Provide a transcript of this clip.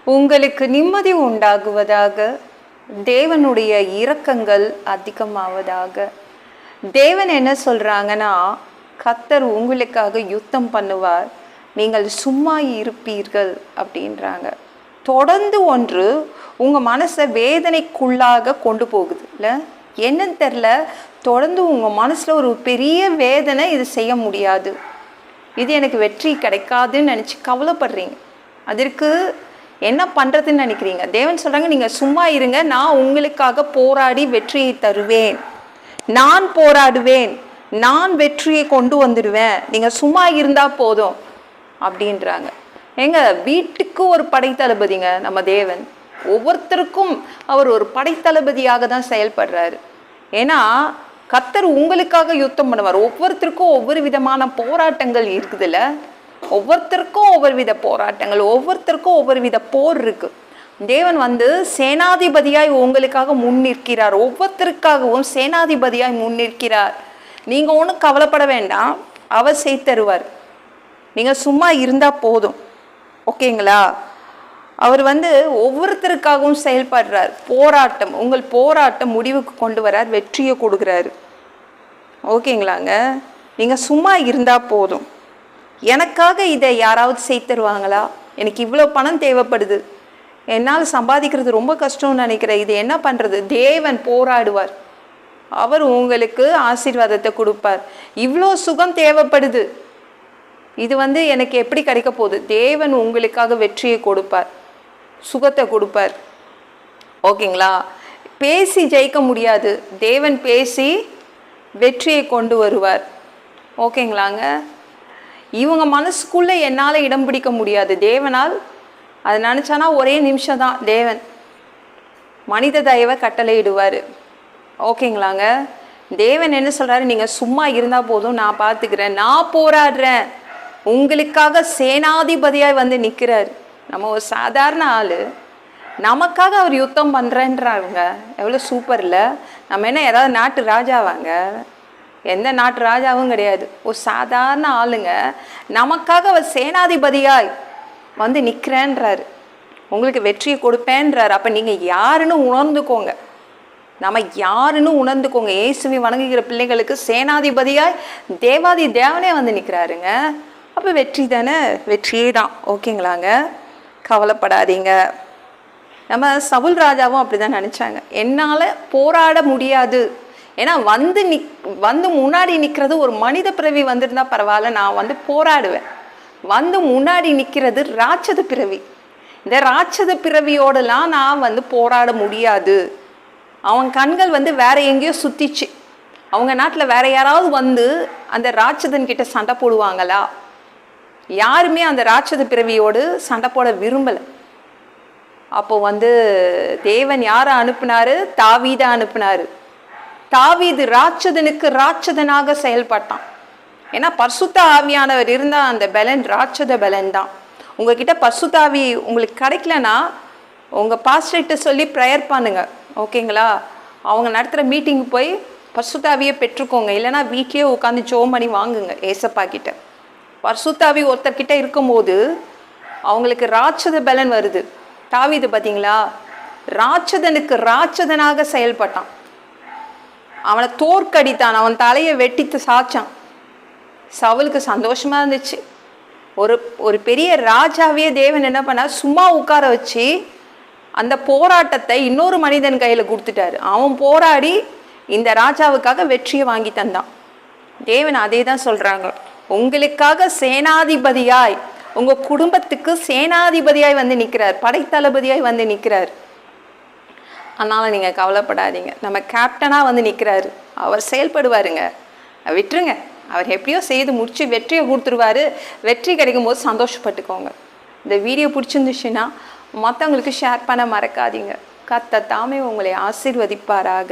உங்களுக்கு நிம்மதி உண்டாகுவதாக. தேவனுடைய இரக்கங்கள் அதிகமாவதாக. தேவன் என்ன சொல்றாங்கன்னா, கர்த்தர் உங்களுக்காக யுத்தம் பண்ணுவார், நீங்கள் சும்மா இருப்பீர்கள் அப்படின்றாங்க. தொடர்ந்து ஒன்று உங்கள் மனசை வேதனைக்குள்ளாக கொண்டு போகுது இல்லை, என்னன்னு தெரில. தொடர்ந்து உங்கள் மனசில் ஒரு பெரிய வேதனை, இது செய்ய முடியாது, இது எனக்கு வெற்றி கிடைக்காதுன்னு நினச்சி கவலைப்படுறீங்க. அதற்கு என்ன பண்ணுறதுன்னு நினைக்கிறீங்க. தேவன் சொல்கிறாங்க, நீங்கள் சும்மா இருங்க, நான் உங்களுக்காக போராடி வெற்றியை தருவேன், நான் போராடுவேன், நான் வெற்றியை கொண்டு வந்துடுவேன், நீங்கள் சும்மா இருந்தால் போதும் அப்படின்றாங்க. எங்க வீட்டுக்கு ஒரு படைத்தளபதிங்க நம்ம தேவன். ஒவ்வொருத்தருக்கும் அவர் ஒரு படைத்தளபதியாக தான் செயல்படுறாரு. ஏன்னா கர்த்தர் உங்களுக்காக யுத்தம் பண்ணுவார். ஒவ்வொருத்தருக்கும் ஒவ்வொரு விதமான போராட்டங்கள் இருக்குதுல்ல, ஒவ்வொருத்தருக்கும் ஒவ்வொரு வித போராட்டங்கள், ஒவ்வொருத்தருக்கும் ஒவ்வொரு வித போர் இருக்கு. தேவன் சேனாதிபதியாய் உங்களுக்காக முன்னிற்கிறார், ஒவ்வொருத்தருக்காகவும் சேனாதிபதியாய் முன்னிற்கிறார். நீங்கள் ஒன்றும் கவலைப்பட வேண்டாம், அவர் செய்தருவார், நீங்கள் சும்மா இருந்தால் போதும். ஓகேங்களா? அவர் ஒவ்வொருத்தருக்காகவும் செயல்படுறார். போராட்டம், உங்கள் போராட்டம் முடிவுக்கு கொண்டு வரார், வெற்றியை கொடுக்குறாரு. ஓகேங்களாங்க? நீங்கள் சும்மா இருந்தால் போதும். எனக்காக இதை யாராவது செய்து தருவாங்களா? எனக்கு இவ்வளோ பணம் தேவைப்படுது, என்னால் சம்பாதிக்கிறது ரொம்ப கஷ்டம்னு நினைக்கிறேன், இது என்ன பண்ணுறது? தேவன் போராடுவார், அவர் உங்களுக்கு ஆசீர்வாதத்தை கொடுப்பார். இவ்வளோ சுகம் தேவைப்படுது, இது எனக்கு எப்படி கிடைக்க போகுது? தேவன் உங்களுக்காக வெற்றியை கொடுப்பார், சுகத்தை கொடுப்பார். ஓகேங்களா? பேசி ஜெயிக்க முடியாது, தேவன் பேசி வெற்றியை கொண்டு வருவார். ஓகேங்களாங்க? இவங்க மனசுக்குள்ளே என்னால் இடம் பிடிக்க முடியாது, தேவனால் அது நினச்சானா ஒரே நிமிஷம் தான் தேவன் மனித தயவை கட்டளையிடுவார். ஓகேங்களாங்க? தேவன் என்ன சொல்கிறாரு? நீங்கள் சும்மா இருந்தால் போதும், நான் பார்த்துக்கிறேன், நான் போராடுறேன், உங்களுக்காக சேனாதிபதியாய் நிற்கிறார். நம்ம ஒரு சாதாரண ஆள், நமக்காக அவர் யுத்தம் பண்ணுறேன்றாங்க. எவ்வளோ சூப்பர் இல்லை? நம்ம என்ன ஏதாவது நாட்டு ராஜாவாங்க? எந்த நாட்டு ராஜாவும் கிடையாது, ஒரு சாதாரண ஆளுங்க. நமக்காக அவர் சேனாதிபதியாய் நிற்கிறேன்றாரு, உங்களுக்கு வெற்றியை கொடுப்பேன்றார். அப்போ நீங்கள் யாருன்னு உணர்ந்துக்கோங்க, நம்ம யாருன்னு உணர்ந்துக்கோங்க. இயேசுவை வணங்குகிற பிள்ளைகளுக்கு சேனாதிபதியாய் தேவாதி தேவனே நிற்கிறாருங்க. அப்போ வெற்றி தானே, வெற்றியே தான். ஓகேங்களாங்க? கவலைப்படாதீங்க. நம்ம சவுல் ராஜாவும் அப்படி தான் நினச்சாங்க, என்னால் போராட முடியாது, ஏன்னா முன்னாடி நிற்கிறது ஒரு மனித பிறவி வந்திருந்தா பரவாயில்ல, நான் போராடுவேன். முன்னாடி நிற்கிறது ராட்சத பிறவி, இந்த ராட்சத பிறவியோடலாம் நான் போராட முடியாது. அவன் கண்கள் வேற எங்கேயோ சுத்திச்சு, அவங்க நாட்டில் வேற யாராவது அந்த ராட்சதன் கிட்ட சண்டை போடுவாங்களா? யாருமே அந்த ராட்சத பிறவியோடு சண்டை போட விரும்பலை. அப்போ தேவன் யாரை அனுப்புனாரு? தாவீதை அனுப்புனாரு. தாவீது ராட்சதனுக்கு ராட்சதனாக செயல்பட்டான். ஏன்னா பரிசுத்த ஆவியானவர் இருந்தால் அந்த பலன் ராட்சத பலன் தான். உங்ககிட்ட பரிசுத்த ஆவி உங்களுக்கு கிடைக்கலன்னா உங்கள் பாஸ்டர்கிட்ட சொல்லி ப்ரேயர் பண்ணுங்க. ஓகேங்களா? அவங்க நடத்துகிற மீட்டிங்கு போய் பரிசுத்த ஆவியை பெற்றுக்கோங்க, இல்லைனா வீட்லேயே உட்காந்து ஜெபம் பண்ணி வாங்குங்க ஏசப்பா கிட்ட. பரிசுத்த ஆவி ஒருத்தர்கிட்ட இருக்கும்போது அவங்களுக்கு ராட்சத பலன் வருது. தாவீது பார்த்தீங்களா, ராட்சதனுக்கு ராட்சதனாக செயல்பட்டான், அவனை தோற்கடித்தான், அவன் தலையை வெட்டித்து சாச்சான். சவுலுக்கு சந்தோஷமா இருந்துச்சு. ஒரு பெரிய ராஜாவே தேவன் என்ன பண்ணார்? சும்மா உட்கார வச்சு அந்த போராட்டத்தை இன்னொரு மனிதன் கையில் கொடுத்துட்டாரு. அவன் போராடி இந்த ராஜாவுக்காக வெற்றியை வாங்கி தந்தான். தேவன் அதே தான் சொல்றாங்க, உங்களுக்காக சேனாதிபதியாய், உங்க குடும்பத்துக்கு சேனாதிபதியாய் நிற்கிறார், படைத்தளபதியாய் நிற்கிறார். அதனால நீங்க கவலைப்படாதீங்க, நம்ம கேப்டனா நிற்கிறாரு, அவர் செயல்படுவாருங்க, விட்டுருங்க, அவர் எப்படியோ செய்து முடிச்சு வெற்றியை கொடுத்துருவாரு. வெற்றி கிடைக்கும் போது சந்தோஷப்பட்டுக்கோங்க. இந்த வீடியோ பிடிச்சிருந்துச்சுன்னா மற்றவங்களுக்கு ஷேர் பண்ண மறக்காதீங்க. கர்த்தர் தாமே உங்களை ஆசீர்வதிப்பாராக.